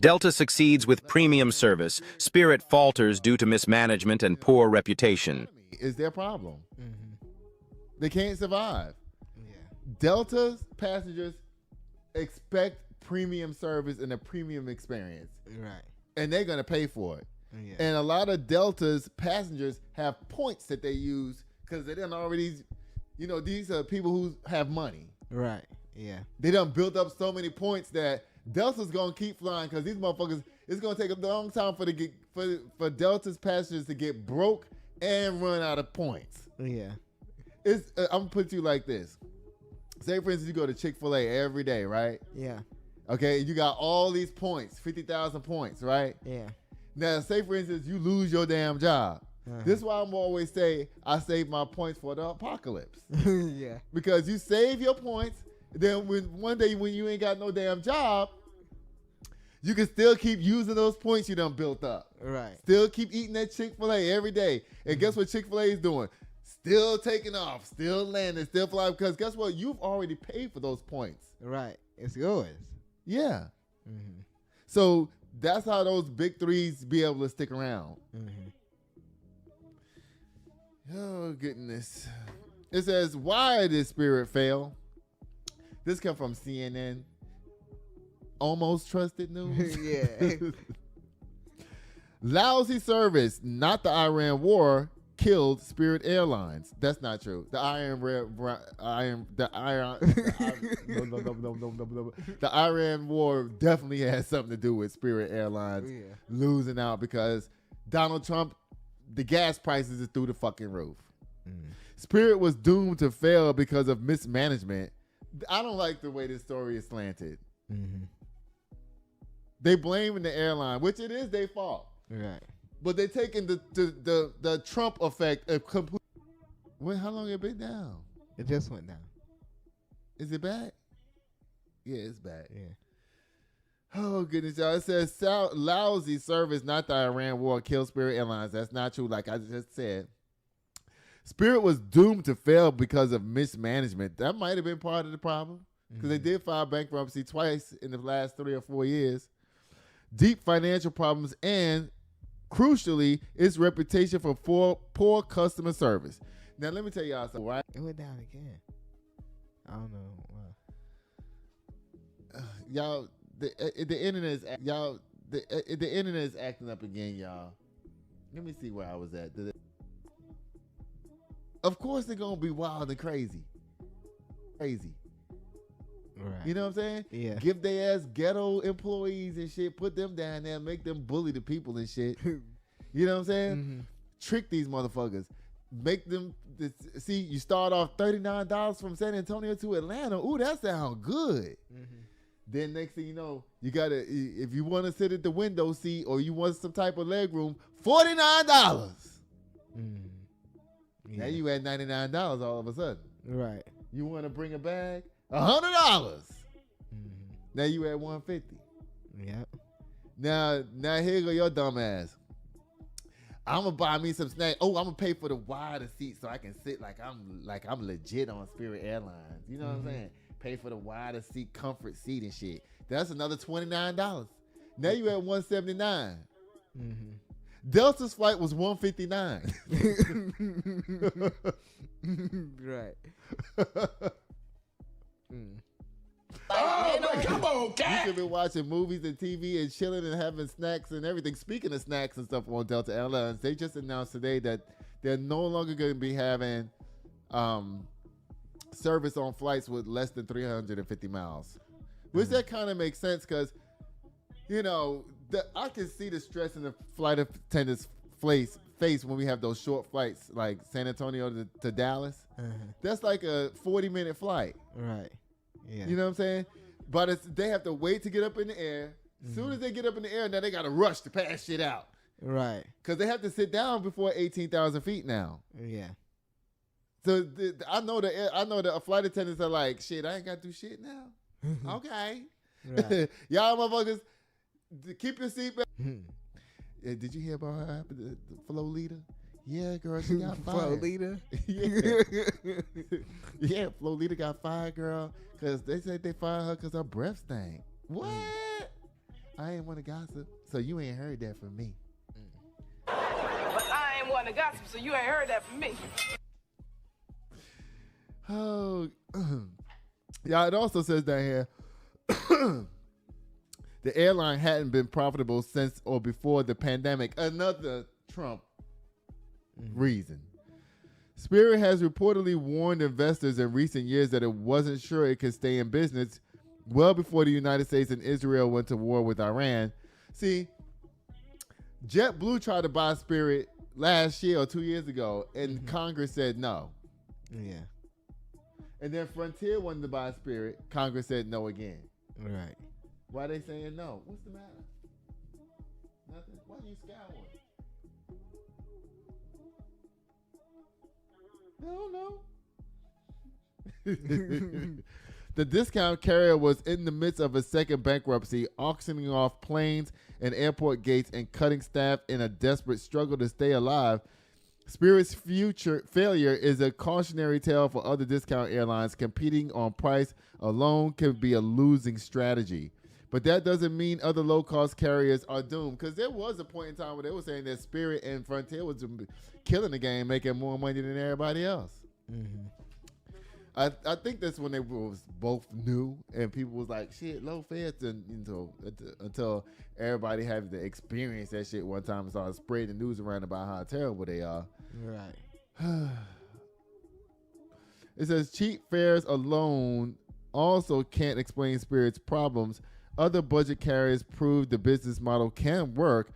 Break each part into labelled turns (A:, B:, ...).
A: Delta succeeds with premium service. Spirit falters due to mismanagement and poor reputation.
B: Is their problem. They can't survive.
C: Yeah.
B: Delta's passengers expect premium service and a premium experience.
C: Right.
B: And they're going to pay for it.
C: Yeah.
B: And a lot of Delta's passengers have points that they use because they done already, these are people who have money.
C: Right. Yeah.
B: They done built up so many points that Delta's going to keep flying because these motherfuckers, it's going to take a long time for Delta's passengers to get broke and run out of points.
C: Yeah.
B: I'm going to put you like this. Say, for instance, you go to Chick-fil-A every day, right?
C: Yeah.
B: Okay, you got all these points, 50,000 points, right?
C: Yeah.
B: Now, say, for instance, you lose your damn job.
C: Uh-huh.
B: This is why I'm always say I save my points for the apocalypse.
C: Yeah.
B: Because you save your points, then one day when you ain't got no damn job, you can still keep using those points you done built up.
C: Right.
B: Still keep eating that Chick-fil-A every day. And guess what Chick-fil-A is doing? Still taking off, still landing, still flying. Because guess what? You've already paid for those points.
C: Right. It's yours.
B: Yeah.
C: Mm-hmm.
B: So that's how those big threes be able to stick around.
C: Mm-hmm.
B: Oh, goodness. It says, why did Spirit fail? This come from CNN. Almost trusted news.
C: Yeah.
B: Lousy service, not the Iran war, killed Spirit Airlines. That's not true. The Iran war definitely has something to do with Spirit Airlines losing out because Donald Trump, the gas prices is through the fucking roof. Spirit was doomed to fail because of mismanagement. I don't like the way this story is slanted. They blaming the airline, which it is their fault.
C: Right.
B: But they taking the Trump effect of complete. How long it been down?
C: It just went down.
B: Is it back? Yeah, it's back.
C: Yeah.
B: Oh, goodness, y'all. It says lousy service, not the Iran war, killed Spirit Airlines. That's not true, like I just said. Spirit was doomed to fail because of mismanagement. That might have been part of the problem because they did file bankruptcy twice in the last 3 or 4 years. Deep financial problems and, crucially, its reputation for poor customer service. Now, let me tell y'all something, right?
C: It went down again. I don't know.
B: Y'all, the internet is the internet is acting up again, y'all. Let me see where I was at. Of course, they're gonna be wild and crazy.
C: Right.
B: You know what I'm saying?
C: Yeah.
B: Give their ass ghetto employees and shit. Put them down there. Make them bully the people and shit. You know what I'm saying? Trick these motherfuckers. Make them see. You start off $39 from San Antonio to Atlanta. Ooh, that sounds good. Then next thing you know, you gotta, if you want to sit at the window seat or you want some type of leg room, $49. Now you at $99 all of a sudden.
C: Right.
B: You want to bring a bag? $100. Now you at $150.
C: Yep.
B: Now here go your dumb ass. I'm gonna buy me some snacks. Oh, I'm gonna pay for the wider seat so I can sit like I'm legit on Spirit Airlines. You know what I'm saying? Pay for the wider seat, comfort seat and shit. That's another $29. Now you at $179. Delta's flight was $159.
C: Right.
D: Oh, come on, cat.
B: You should be watching movies and TV and chilling and having snacks and everything. Speaking of snacks and stuff on Delta Airlines, they just announced today that they're no longer going to be having service on flights with less than 350 miles. Which that kind of makes sense because, I can see the stress in the flight attendants' face when we have those short flights like San Antonio to Dallas. That's like a 40-minute flight.
C: Right. Yeah.
B: You know what I'm saying? But they have to wait to get up in the air. As soon as they get up in the air, now they got to rush to pass shit out.
C: Right.
B: Because they have to sit down before 18,000 feet now.
C: Yeah.
B: So I know the flight attendants are like, shit, I ain't got to do shit now. Okay.
C: Right.
B: Y'all motherfuckers, keep your seatbelt. Did you hear about what happened to the flow leader? Yeah, girl, she got fired.
C: Flow leader?
B: Yeah, flow leader got fired, girl, because they said they fired her because her breath stank. What? I ain't want to gossip, so you ain't heard that from me.
D: But I ain't want to gossip, so you ain't heard that from me.
B: Oh, yeah. It also says down here, the airline hadn't been profitable since or before the pandemic. Another Trump reason. Spirit has reportedly warned investors in recent years that it wasn't sure it could stay in business well before the United States and Israel went to war with Iran. See, JetBlue tried to buy Spirit last year or 2 years ago, and Congress said no.
C: Yeah.
B: And then Frontier wanted to buy Spirit. Congress said no again.
C: Right.
B: Why they saying no? What's the matter? Nothing. Why you scowling? I don't know. The discount carrier was in the midst of a second bankruptcy, auctioning off planes and airport gates and cutting staff in a desperate struggle to stay alive. Spirit's future failure is a cautionary tale for other discount airlines. Competing on price alone can be a losing strategy. But that doesn't mean other low-cost carriers are doomed, because there was a point in time where they were saying that Spirit and Frontier was killing the game, making more money than everybody else.
C: Mm-hmm.
B: I think that's when they was both new, and people was like, shit, low fares until everybody had to experience that shit one time and started spreading the news around about how terrible they are.
C: Right.
B: It says cheap fares alone also can't explain Spirit's problems. Other budget carriers prove the business model can work.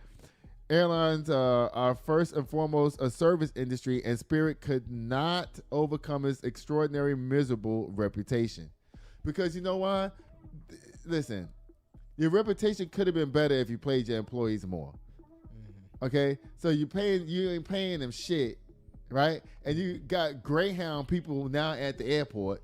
B: Airlines are first and foremost a service industry, and Spirit could not overcome its extraordinary, miserable reputation. Because you know why? Listen, your reputation could have been better if you paid your employees more. Okay, so you ain't paying them shit, right? And you got Greyhound people now at the airport.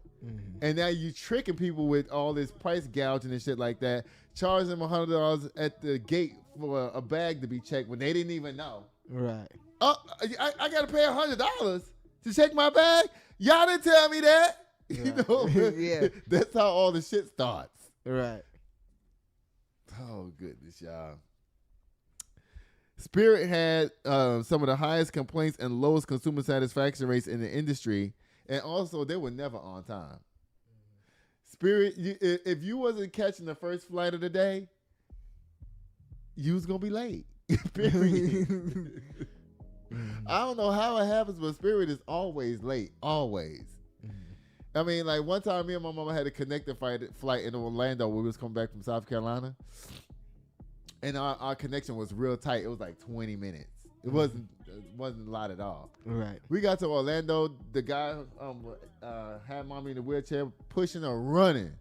B: And now you tricking people with all this price gouging and shit like that, charging them $100 at the gate for a bag to be checked when they didn't even know.
C: Right.
B: Oh, I got to pay $100 to check my bag? Y'all didn't tell me that. You
C: Right.
B: know,
C: Yeah.
B: That's how all the shit starts.
C: Right.
B: Oh, goodness, y'all. Spirit had some of the highest complaints and lowest consumer satisfaction rates in the industry. And also, they were never on time. Spirit, if you wasn't catching the first flight of the day, you was going to be late. Period. I don't know how it happens, but Spirit is always late. Always. I mean, like one time me and my mama had a connecting flight in Orlando where we was coming back from South Carolina. And our connection was real tight. It was like 20 minutes. It wasn't a lot at all.
C: Right.
B: We got to Orlando. The guy had mommy in the wheelchair pushing or running.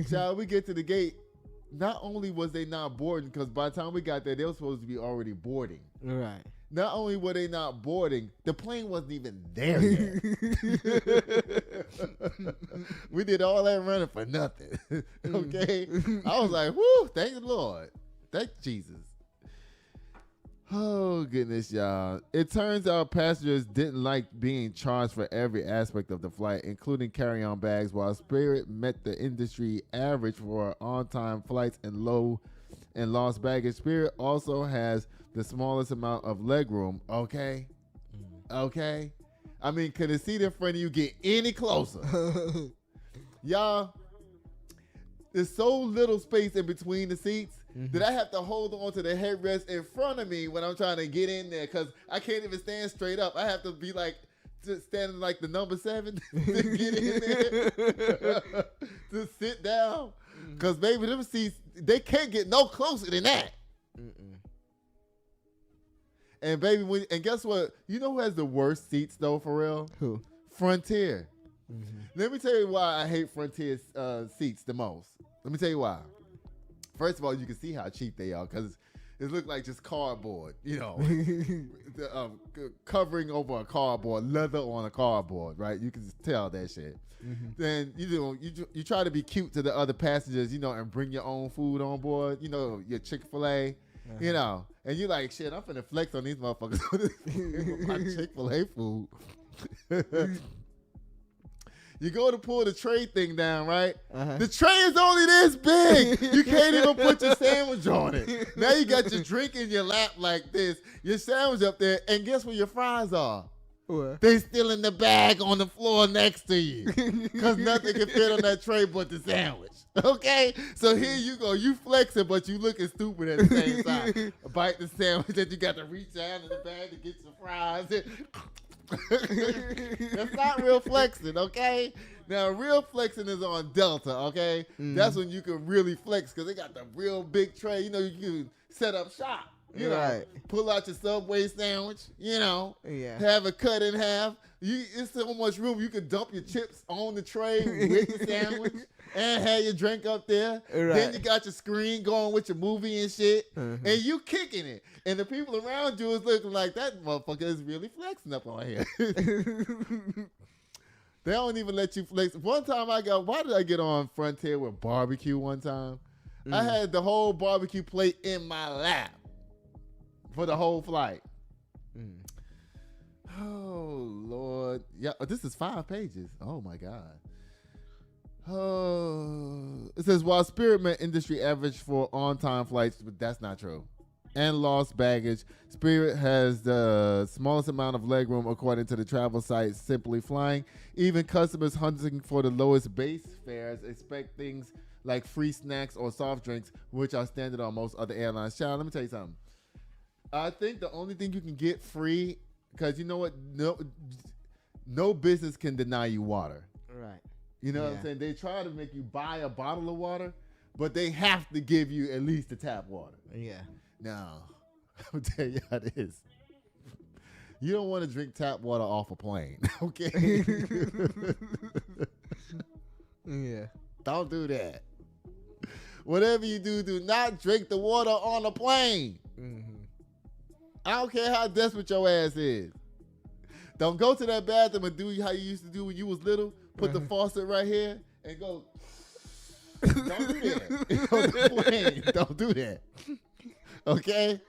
B: Child, we get to the gate. Not only was they not boarding, because by the time we got there, they were supposed to be already boarding.
C: Right.
B: Not only were they not boarding, the plane wasn't even there yet. We did all that running for nothing. Okay? I was like, whoo, thank the Lord. Thank Jesus. Oh, goodness, y'all. It turns out passengers didn't like being charged for every aspect of the flight, including carry-on bags, while Spirit met the industry average for on-time flights and low and lost baggage. Spirit also has the smallest amount of legroom. Okay? Okay? I mean, could the seat in front of you get any closer? Y'all, there's so little space in between the seats that I have to hold on to the headrest in front of me when I'm trying to get in there, because I can't even stand straight up. I have to be like standing like the number 7 to get in there to sit down, because baby, them seats, they can't get no closer than that. And baby, and guess what? You know who has the worst seats though, for real?
C: Who?
B: Frontier. Let me tell you why I hate Frontier seats the most. Let me tell you why. First of all, you can see how cheap they are, because it looked like just cardboard, you know, covering over a cardboard, leather on a cardboard, right? You can just tell that shit. Then you try to be cute to the other passengers, you know, and bring your own food on board, you know, your Chick-fil-A, you know, and you like, shit, I'm finna flex on these motherfuckers with my Chick-fil-A food. You go to pull the tray thing down, right?
C: Uh-huh.
B: The tray is only this big. You can't even put your sandwich on it. Now you got your drink in your lap like this, your sandwich up there, and guess where your fries are?
C: What?
B: They still in the bag on the floor next to you. Because nothing can fit on that tray but the sandwich. Okay? So here you go. You flexing, but you looking stupid at the same time. Bite the sandwich, and you got to reach down in the bag to get your fries. That's not real flexing, okay? Now, real flexing is on Delta, okay? That's when you can really flex because they got the real big tray. You know, you can set up shop. You know, pull out your Subway sandwich, you know, have it cut in half. It's so much room. You can dump your chips on the tray with the sandwich and have your drink up there. Right. Then you got your screen going with your movie and shit, and you kicking it. And the people around you is looking like, that motherfucker is really flexing up on here. They don't even let you flex. One time why did I get on Frontier with barbecue one time? I had the whole barbecue plate in my lap for the whole flight. Oh, Lord. Yeah, this is 5 pages. Oh, my God. Oh. It says, while Spirit met industry average for on-time flights, but that's not true, and lost baggage, Spirit has the smallest amount of legroom according to the travel site Simply Flying. Even customers hunting for the lowest base fares expect things like free snacks or soft drinks, which are standard on most other airlines. Child, let me tell you something. I think the only thing you can get free, because you know what? No business can deny you water.
C: Right.
B: You know what I'm saying? They try to make you buy a bottle of water, but they have to give you at least the tap water.
C: Yeah.
B: Now, I'll tell you how it is. You don't want to drink tap water off a plane, okay?
C: Yeah.
B: Don't do that. Whatever you do, do not drink the water on a plane. I don't care how desperate your ass is. Don't go to that bathroom and do how you used to do when you was little. Put the faucet right here and go. Don't do that. On the plane. Don't do that. Okay?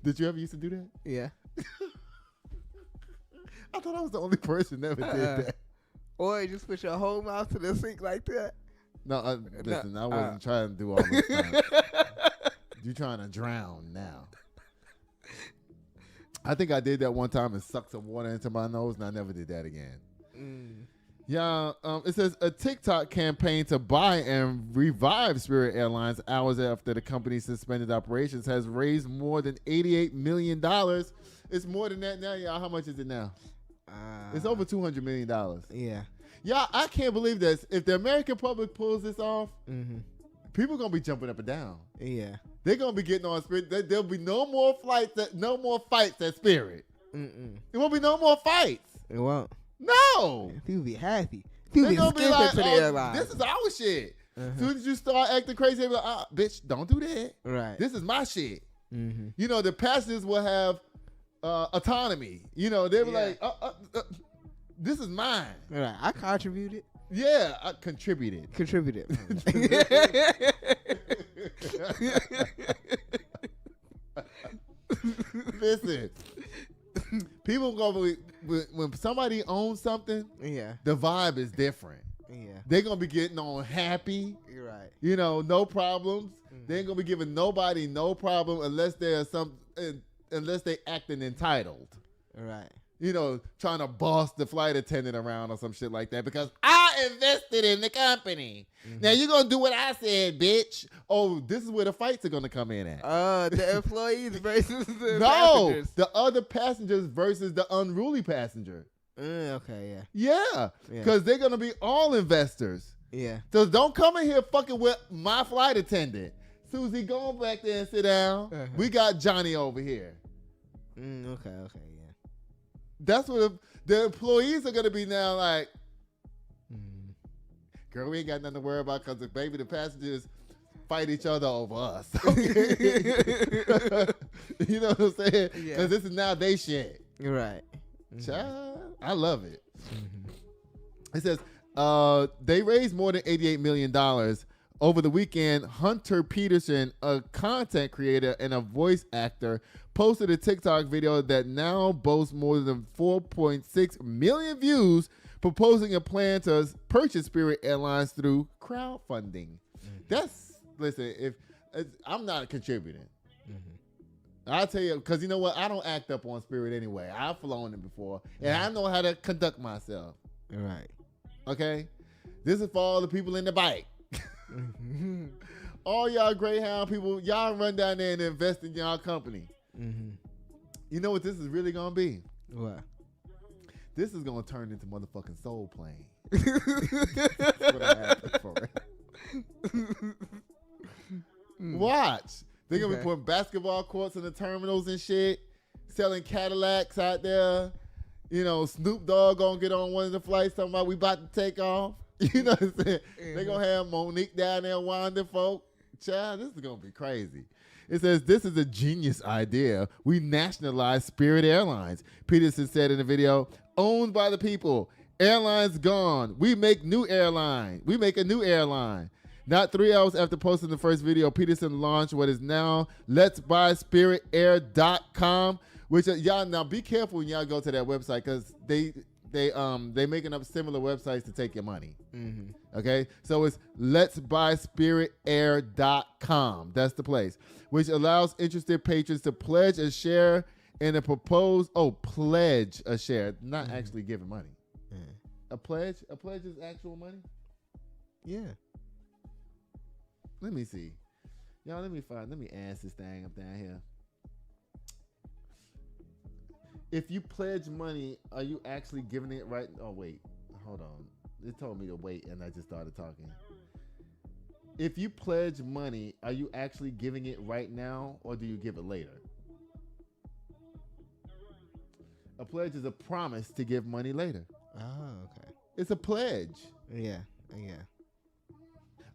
B: Did you ever used to do that?
C: Yeah.
B: I thought I was the only person that ever did that.
C: Or you just put your whole mouth to the sink like that.
B: No, listen, I wasn't trying to do all this stuff. You're trying to drown now. I think I did that one time and sucked some water into my nose, and I never did that again. Yeah, it says a TikTok campaign to buy and revive Spirit Airlines hours after the company suspended operations has raised more than $88 million. It's more than that now, y'all. How much is it now? It's over $200 million.
C: Yeah.
B: Y'all, I can't believe this. If the American public pulls this off, people going to be jumping up and down.
C: Yeah.
B: They're going to be getting on Spirit. There'll be no more fights at Spirit. There won't be no more fights.
C: It won't.
B: No.
C: People be happy. People
B: They
C: be
B: gonna be
C: skipping
B: like,
C: to the airline.
B: this is our shit. As soon as you start acting crazy, they be like, bitch, don't do that.
C: Right.
B: This is my shit. You know, the passengers will have autonomy. You know, they'll be like, this is mine.
C: Right. I contributed.
B: Yeah, I contributed. Listen, people gonna be, when somebody owns something, the vibe is different.
C: Yeah.
B: They're gonna be getting on happy.
C: You're right.
B: You know, no problems. They ain't gonna be giving nobody no problem unless they acting entitled.
C: Right.
B: You know, trying to boss the flight attendant around or some shit like that because I invested in the company. Now you're going to do what I said, bitch. Oh, this is where the fights are going to come in at.
C: The employees versus the
B: passengers. The other passengers versus the unruly passenger.
C: Okay,
B: Yeah, because they're going to be all investors.
C: Yeah.
B: So don't come in here fucking with my flight attendant. Susie, go on back there and sit down. We got Johnny over here.
C: Okay, yeah.
B: That's what the employees are going to be now like, girl, we ain't got nothing to worry about because the passengers fight each other over us. You know what I'm saying? Because this is now they shit.
C: You're right.
B: Child, I love it. It says they raised more than $88 million. Over the weekend, Hunter Peterson, a content creator and a voice actor, posted a TikTok video that now boasts more than 4.6 million views, proposing a plan to purchase Spirit Airlines through crowdfunding. Listen, I'm not contributing. I'll tell you, because you know what? I don't act up on Spirit anyway. I've flown it before, and I know how to conduct myself.
C: Right.
B: Okay? This is for all the people in the bike. All y'all Greyhound people, y'all run down there and invest in y'all company. You know what this is really going to be?
C: What?
B: This is going to turn into motherfucking Soul Plane. That's what I have for it. Watch. They're going to be putting basketball courts in the terminals and shit, selling Cadillacs out there. You know, Snoop Dogg going to get on one of the flights talking about we about to take off. You know what I'm saying? They're going to have Monique down there winding folk. Child, this is going to be crazy. It says, this is a genius idea. We nationalized Spirit Airlines. Peterson said in the video, owned by the people. Airlines gone. We make a new airline. Not 3 hours after posting the first video, Peterson launched what is now letsbuyspiritair.com, which y'all now be careful when y'all go to that website because they making up similar websites to take your money. Okay, so it's letsbuyspiritair.com. That's the place, which allows interested patrons to pledge a share in a proposed pledge a share, not actually giving money. A pledge is actual money.
C: Yeah.
B: Let me see. Y'all, let me ask this thing up down here. If you pledge money, are you actually giving it right? Oh, wait. Hold on. It told me to wait, and I just started talking. If you pledge money, are you actually giving it right now, or do you give it later? A pledge is a promise to give money later.
C: Oh, okay.
B: It's a pledge.
C: Yeah.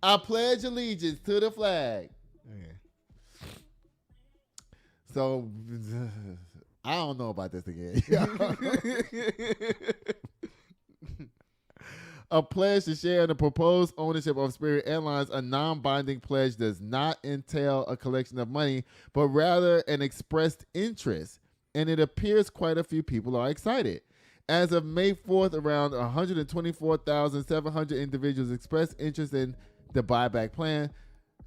B: I pledge allegiance to the flag.
C: Yeah.
B: So, I don't know about this again. A pledge to share in the proposed ownership of Spirit Airlines, a non-binding pledge does not entail a collection of money, but rather an expressed interest. And it appears quite a few people are excited. As of May 4th, around 124,700 individuals expressed interest in the buyback plan.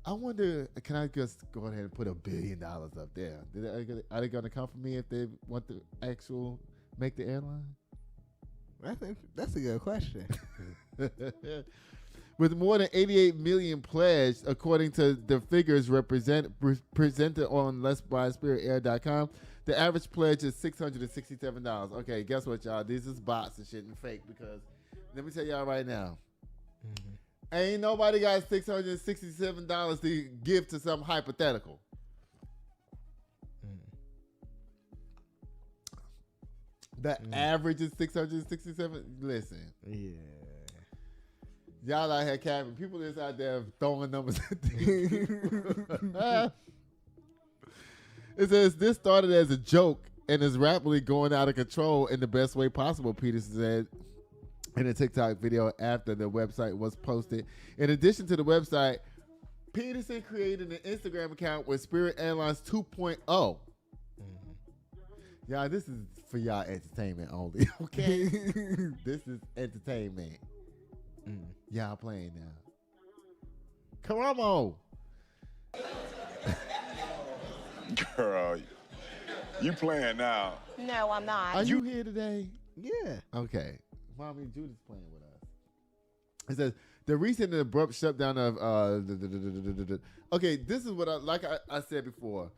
B: I wonder, can I just go ahead and put $1 billion up there? Are they going to come for me if they want to make the airline?
C: I think that's a good question.
B: With more than 88 million pledged, according to the figures presented on letsbuyspiritair.com, the average pledge is $667. Okay, guess what, y'all? These is bots and shit and fake because let me tell y'all right now. Ain't nobody got $667 to give to something hypothetical. The average is $667. Listen.
C: Yeah.
B: Y'all out here capping. People that's out there throwing numbers at these. It says this started as a joke and is rapidly going out of control in the best way possible, Peterson said in a TikTok video after the website was posted. In addition to the website, Peterson created an Instagram account with Spirit Airlines 2.0. Y'all, this is for y'all entertainment only, okay? This is entertainment. Y'all playing now. Karamo.
E: Girl, you playing now.
D: No, I'm not.
B: Are you here today?
C: Yeah.
B: Okay. Mommy Judith's playing with us. It says, the recent and abrupt shutdown of okay, this is what I said before.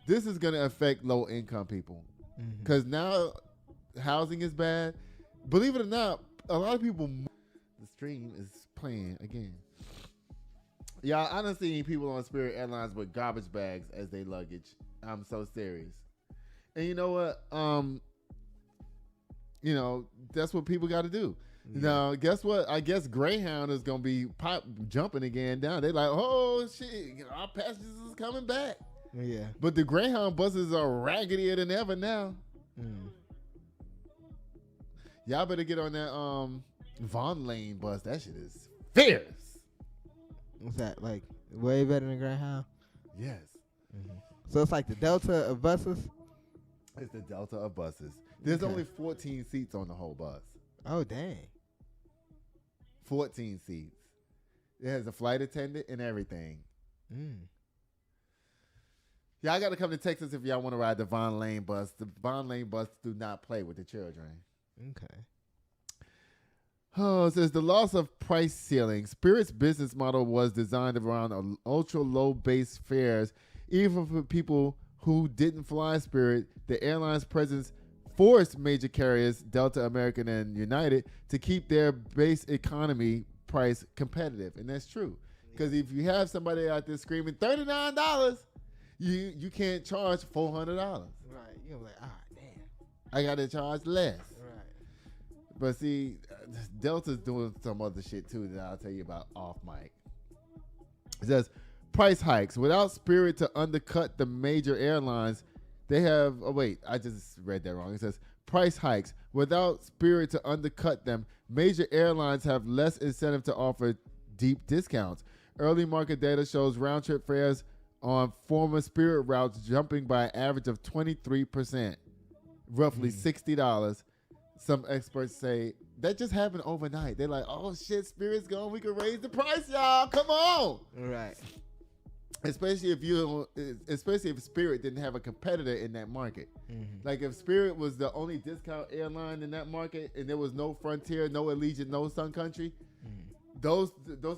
B: This is going to affect low income people because now housing is bad. Believe it or not, a lot of people. The stream is playing again. Y'all, I done seen people on Spirit Airlines with garbage bags as they luggage. I'm so serious. And you know what? That's what people got to do. Now, guess what? I guess Greyhound is going to be jumping again down. They're like, oh, shit, our passengers is coming back.
C: Yeah.
B: But the Greyhound buses are raggedier than ever now. Y'all better get on that Von Lane bus. That shit is fierce.
C: What's that, like, way better than Greyhound?
B: Yes.
C: So it's like the Delta of buses?
B: It's the Delta of buses. There's only 14 seats on the whole bus.
C: Oh, dang.
B: 14 seats. It has a flight attendant and everything. Y'all got to come to Texas if y'all want to ride the Von Lane bus. The Von Lane bus do not play with the children.
C: Okay.
B: Oh, it says the loss of price ceiling. Spirit's business model was designed around ultra low base fares. Even for people who didn't fly Spirit, the airline's presence forced major carriers, Delta, American, and United, to keep their base economy price competitive. And that's true. Because if you have somebody out there screaming $39, you can't charge $400.
C: Right. You're like, damn.
B: I got to charge less.
C: Right.
B: But see, Delta's doing some other shit too that I'll tell you about off mic. It says price hikes. Without Spirit to undercut the major airlines, they have. Oh wait, I just read that wrong. It says price hikes. Without Spirit to undercut them, major airlines have less incentive to offer deep discounts. Early market data shows round trip fares on former Spirit routes jumping by an average of 23%, roughly $60. Some experts say that just happened overnight. They're like, "Oh shit, Spirit's gone. We can raise the price, y'all. Come on!"
C: Right.
B: Especially if Spirit didn't have a competitor in that market. Like if Spirit was the only discount airline in that market, and there was no Frontier, no Allegiant, no Sun Country, those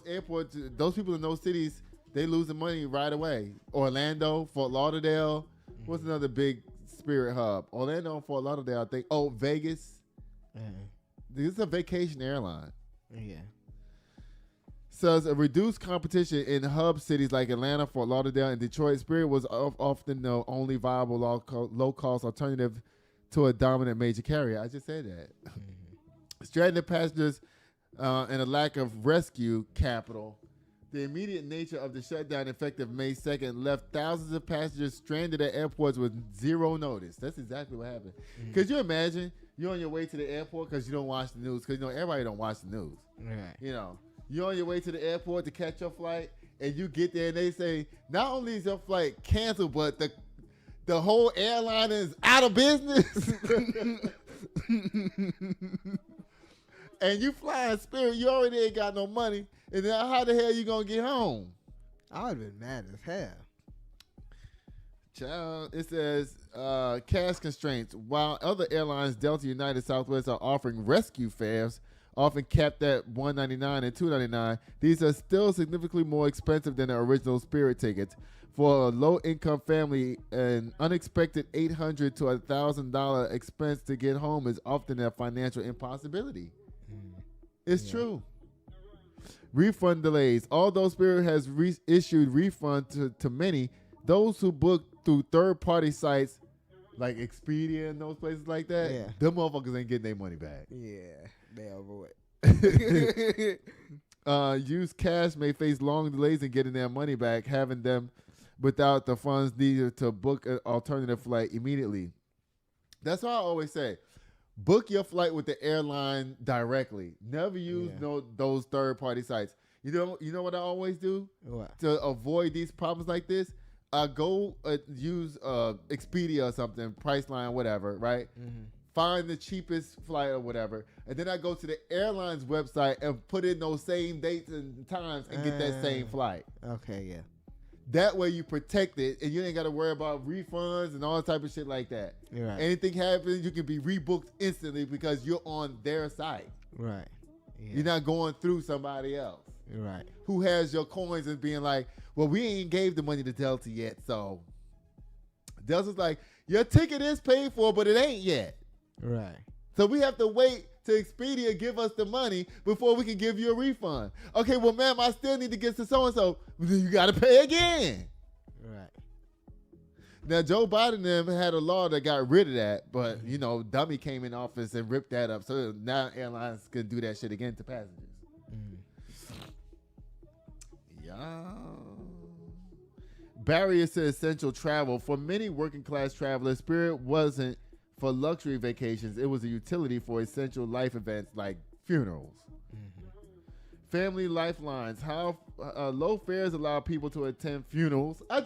B: airports, those people in those cities, they losing money right away. Orlando, Fort Lauderdale. What's another big Spirit hub? Orlando and Fort Lauderdale, I think. Oh, Vegas. This is a vacation airline.
C: Yeah.
B: Says a reduced competition in hub cities like Atlanta, Fort Lauderdale, and Detroit. Spirit was often the only viable low-cost alternative to a dominant major carrier. I just said that. Stranded passengers and a lack of rescue capital. The immediate nature of the shutdown effective May 2nd left thousands of passengers stranded at airports with zero notice. That's exactly what happened. Could you imagine you're on your way to the airport because you don't watch the news? Because everybody don't watch the news.
C: Right.
B: You're on your way to the airport to catch your flight, and you get there and they say, not only is your flight canceled, but the whole airline is out of business. And you fly in Spirit, you already ain't got no money. And then how the hell you gonna get home?
C: I would have been mad as hell.
B: Child, it says cash constraints. While other airlines, Delta, United, Southwest, are offering rescue fares, often capped at $199 and $299, these are still significantly more expensive than the original Spirit tickets. For a low-income family, an unexpected $800 to $1,000 expense to get home is often a financial impossibility. It's true. Refund delays. Although Spirit has issued refund to many, those who book through third-party sites like Expedia and those places like that, them motherfuckers ain't getting their money back.
C: Yeah, they over it.
B: Used cash may face long delays in getting their money back, having them without the funds needed to book an alternative flight immediately. That's why I always say, book your flight with the airline directly. Never use those third-party sites. You know what I always do?
C: What?
B: To avoid these problems like this? I go use Expedia or something, Priceline, whatever, right? Find the cheapest flight or whatever. And then I go to the airline's website and put in those same dates and times and get that same flight.
C: Okay, yeah.
B: That way you protect it and you ain't got to worry about refunds and all type of shit like that.
C: Right.
B: Anything happens, you can be rebooked instantly because you're on their site.
C: Right. Yeah.
B: You're not going through somebody else.
C: Right.
B: Who has your coins and being like, well, we ain't gave the money to Delta yet. So Delta's like, your ticket is paid for, but it ain't yet.
C: Right.
B: So we have to wait to Expedia give us the money before we can give you a refund. Okay, well, ma'am, I still need to get to so-and-so. You got to pay again.
C: Right.
B: Now, Joe Biden them had a law that got rid of that, but, Dummy came in office and ripped that up. So now airlines can do that shit again to passengers. Barriers to essential travel. For many working class travelers, Spirit wasn't for luxury vacations. It was a utility for essential life events like funerals. Family lifelines. How low fares allow people to attend funerals. I'm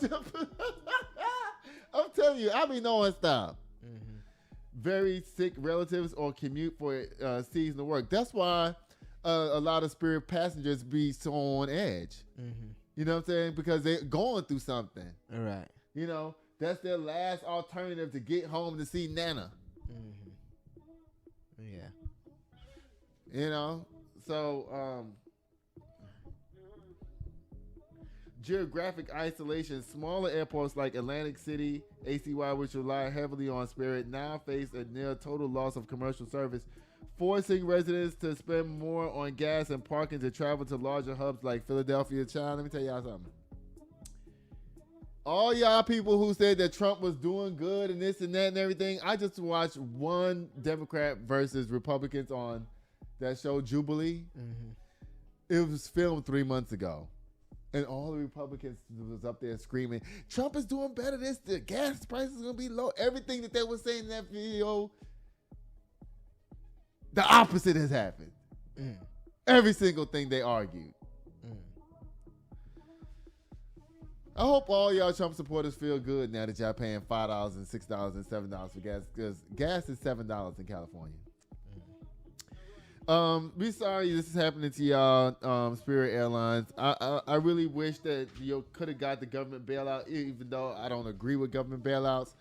B: telling you, I be knowing stuff. Very sick relatives or commute for seasonal work. That's why a lot of Spirit passengers be so on edge.
C: Mm-hmm.
B: You know what I'm saying? Because they're going through something.
C: All right.
B: You know, that's their last alternative to get home to see Nana.
C: Mm-hmm. Yeah.
B: You know, so geographic isolation. Smaller airports like Atlantic City, ACY, which rely heavily on Spirit, now face a near total loss of commercial service, forcing residents to spend more on gas and parking to travel to larger hubs like Philadelphia. Child, let me tell y'all something. All y'all people who said that Trump was doing good and this and that and everything, I just watched one Democrat versus Republicans on that show Jubilee.
C: Mm-hmm.
B: It was filmed 3 months ago. And all the Republicans was up there screaming, Trump is doing better. The gas price is going to be low. Everything that they were saying in that video, the opposite has happened.
C: Mm.
B: Every single thing they argued.
C: Mm.
B: I hope all y'all Trump supporters feel good now that y'all paying $5 and $6 and $7 for gas, because gas is $7 in California. Be sorry this is happening to y'all, Spirit Airlines. I really wish that you could have got the government bailout, even though I don't agree with government bailouts.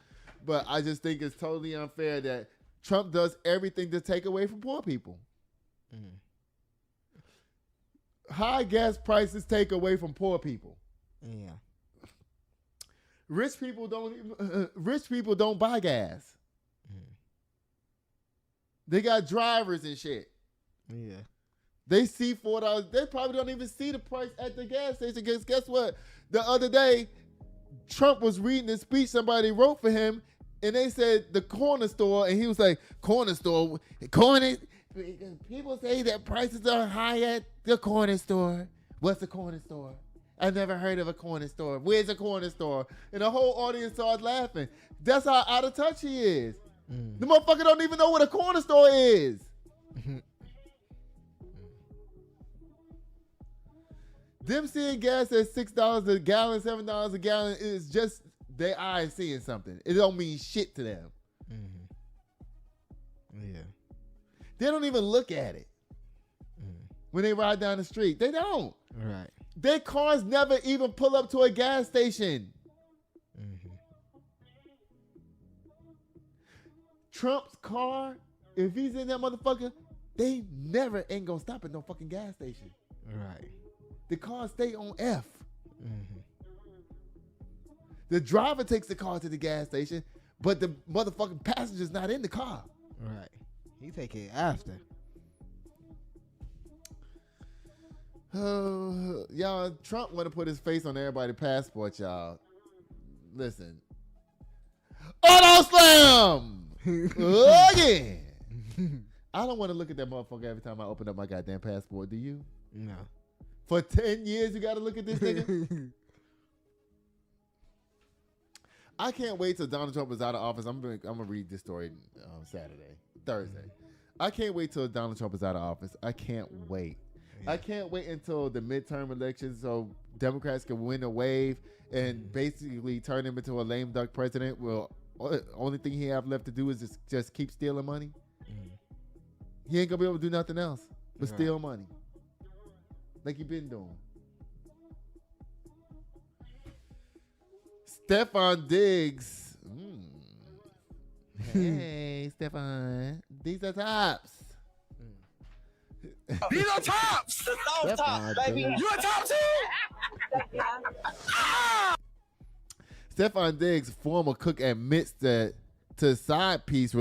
B: But I just think it's totally unfair that Trump does everything to take away from poor people.
C: Mm.
B: High gas prices take away from poor people.
C: Yeah.
B: Rich people don't buy gas.
C: Mm.
B: They got drivers and shit.
C: Yeah.
B: They see $4. They probably don't even see the price at the gas station. Because guess what? The other day, Trump was reading a speech somebody wrote for him, and they said the corner store, and he was like, corner store, people say that prices are high at the corner store. What's the corner store? I never heard of a corner store. Where's a corner store? And the whole audience started laughing. That's how out of touch he is.
C: Mm.
B: The motherfucker don't even know what a corner store is. Them seeing gas at $6 a gallon, $7 a gallon is just their eyes seeing something. It don't mean shit to them.
C: Mm-hmm. Yeah.
B: They don't even look at it when they ride down the street. They don't.
C: Right.
B: Their cars never even pull up to a gas station.
C: Mm-hmm.
B: Trump's car, if he's in that motherfucker, they never ain't gonna stop at no fucking gas station.
C: Right.
B: The car stay on F.
C: Mm-hmm.
B: The driver takes the car to the gas station, but the motherfucking passenger's not in the car.
C: Right. He take it after.
B: Y'all, Trump want to put his face on everybody's passport, y'all. Listen. Auto slam! Again! I don't want to look at that motherfucker every time I open up my goddamn passport. Do you?
C: No.
B: For 10 years, you got to look at this nigga? I can't wait till Donald Trump is out of office. I'm gonna read this story Thursday. I can't wait till Donald Trump is out of office. I can't wait.
C: Yeah.
B: I can't wait until the midterm elections so Democrats can win a wave and basically turn him into a lame duck president. Well, only thing he have left to do is just keep stealing money. He ain't gonna be able to do nothing else but steal money, like he been doing. Stefan Diggs. Hey, Stefan. These are tops.
A: These are tops!
D: Those tops, baby.
A: You a top too?
B: Stefan Diggs, former cook, admits that to side piece